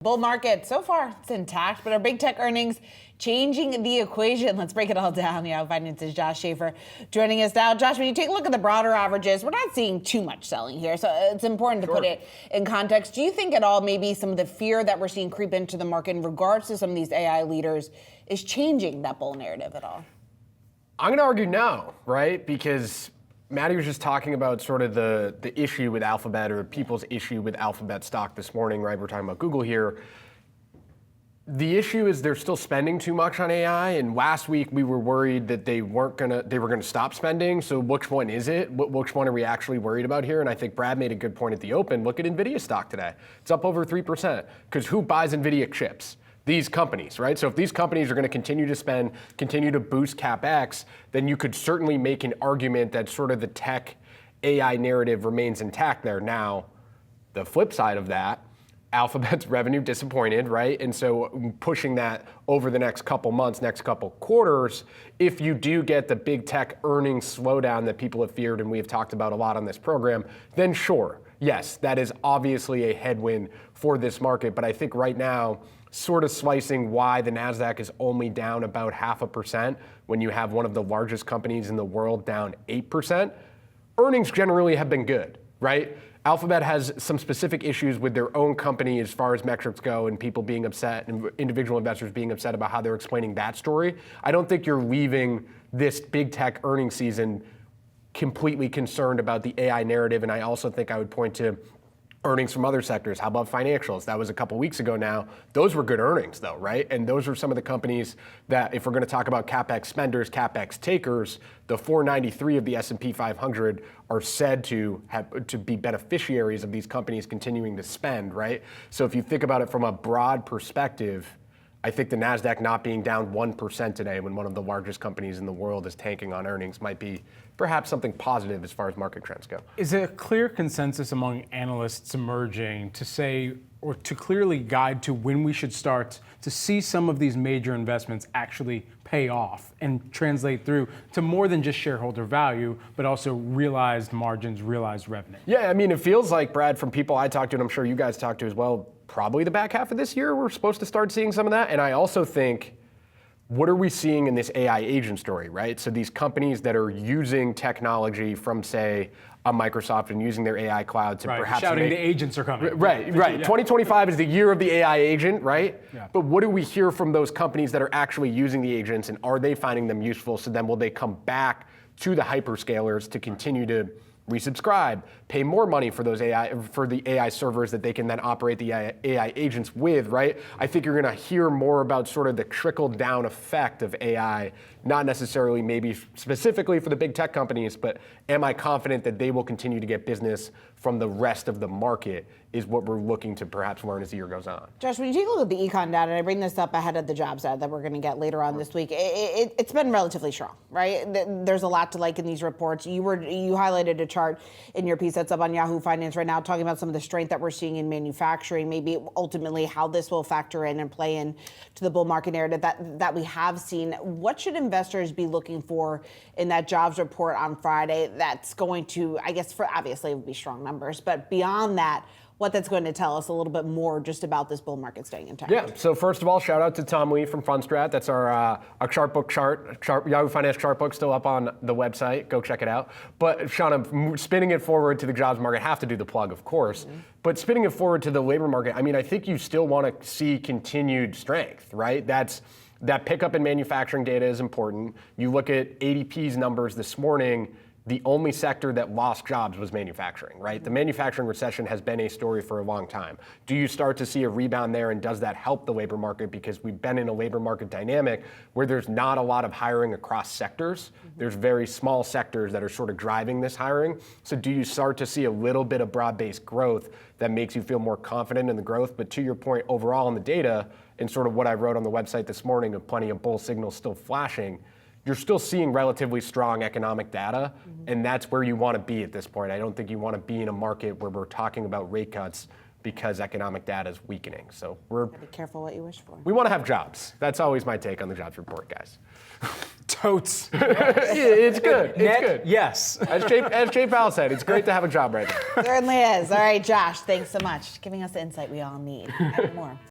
Bull market, so far, it's intact, but our big tech earnings changing the equation. Let's break it all down. Yahoo Finance's Josh Schafer joining us now. Josh, when you take a look at the broader averages, we're not seeing too much selling here, so it's important to put it in context. Do you think at all maybe some of the fear that we're seeing creep into the market in regards to some of these AI leaders is changing that bull narrative at all? I'm going to argue no, right? Because Maddie was just talking about sort of the issue with Alphabet, or people's issue with Alphabet stock this morning, right? We're talking about Google here. The issue is they're still spending too much on AI, and last week we were worried that they were gonna stop spending. So which one is it? Which one are we actually worried about here? And I think Brad made a good point at the open. Look at NVIDIA stock today. It's up over 3%, because who buys NVIDIA chips? These companies, right? So if these companies are going to continue to spend, continue to boost CapEx, then you could certainly make an argument that sort of the tech AI narrative remains intact there. Now, the flip side of that, Alphabet's revenue disappointed, right? And so pushing that over the next couple months, next couple quarters, if you do get the big tech earnings slowdown that people have feared and we have talked about a lot on this program, then sure, yes, that is obviously a headwind for this market. But I think right now, sort of slicing why the Nasdaq is only down about 0.5% when you have one of the largest companies in the world down 8%, earnings generally have been good, right? Alphabet has some specific issues with their own company as far as metrics go, and people being upset and individual investors being upset about how they're explaining that story. I don't think you're leaving this big tech earnings season completely concerned about the AI narrative, and I also think I would point to earnings from other sectors. How about financials? That was a couple weeks ago now. Those were good earnings though, right? And those are some of the companies that, if we're going to talk about CapEx spenders, CapEx takers, the 493 of the S&P 500 are said to be beneficiaries of these companies continuing to spend, right? So if you think about it from a broad perspective, I think the Nasdaq not being down 1% today when one of the largest companies in the world is tanking on earnings might be perhaps something positive as far as market trends go. Is there a clear consensus among analysts emerging to say, or to clearly guide to when we should start to see some of these major investments actually pay off and translate through to more than just shareholder value, but also realized margins, realized revenue? Yeah, I mean, it feels like, Brad, from people I talked to, and I'm sure you guys talked to as well, probably the back half of this year, we're supposed to start seeing some of that. And I also think, what are we seeing in this AI agent story, right? So these companies that are using technology from, say, a Microsoft and using their AI cloud to perhaps shouting the agents are coming. Right. Yeah. 2025 is the year of the AI agent, right? Yeah. But what do we hear from those companies that are actually using the agents, and are they finding them useful? So then will they come back to the hyperscalers to continue to resubscribe, pay more money for those the AI servers that they can then operate the AI agents with, right? I think you're going to hear more about sort of the trickle down effect of AI, not necessarily maybe specifically for the big tech companies, but am I confident that they will continue to get business from the rest of the market is what we're looking to perhaps learn as the year goes on. Josh, when you take a look at the econ data, and I bring this up ahead of the jobs data that we're going to get later on this week, it's been relatively strong, right? There's a lot to like in these reports. You highlighted a chart in your piece that's up on Yahoo Finance right now, talking about some of the strength that we're seeing in manufacturing, maybe ultimately how this will factor in and play in to the bull market narrative that we have seen. What should investors be looking for in that jobs report on Friday that's going to, I guess, for obviously it would be strong numbers, but beyond that, what that's going to tell us a little bit more just about this bull market staying intact? Yeah, so first of all, shout out to Tom Lee from Fundstrat. That's our chart book Yahoo Finance chart book, still up on the website. Go check it out. But Seana, spinning it forward to the jobs market, have to do the plug, of course. Mm-hmm. But spinning it forward to the labor market, I mean, I think you still want to see continued strength, right? That pickup in manufacturing data is important. You look at ADP's numbers this morning, the only sector that lost jobs was manufacturing, right? The manufacturing recession has been a story for a long time. Do you start to see a rebound there, and does that help the labor market? Because we've been in a labor market dynamic where there's not a lot of hiring across sectors. Mm-hmm. There's very small sectors that are sort of driving this hiring. So do you start to see a little bit of broad-based growth that makes you feel more confident in the growth? But to your point, overall in the data, and sort of what I wrote on the website this morning of plenty of bull signals still flashing, you're still seeing relatively strong economic data, and that's where you want to be at this point. I don't think you want to be in a market where we're talking about rate cuts because economic data is weakening. So be careful what you wish for. We want to have jobs. That's always my take on the jobs report, guys. Totes. It's good. It's good. Yes. As Jay Powell said, it's great to have a job right now. Certainly is. All right, Josh, thanks so much for giving us the insight we all need. And more.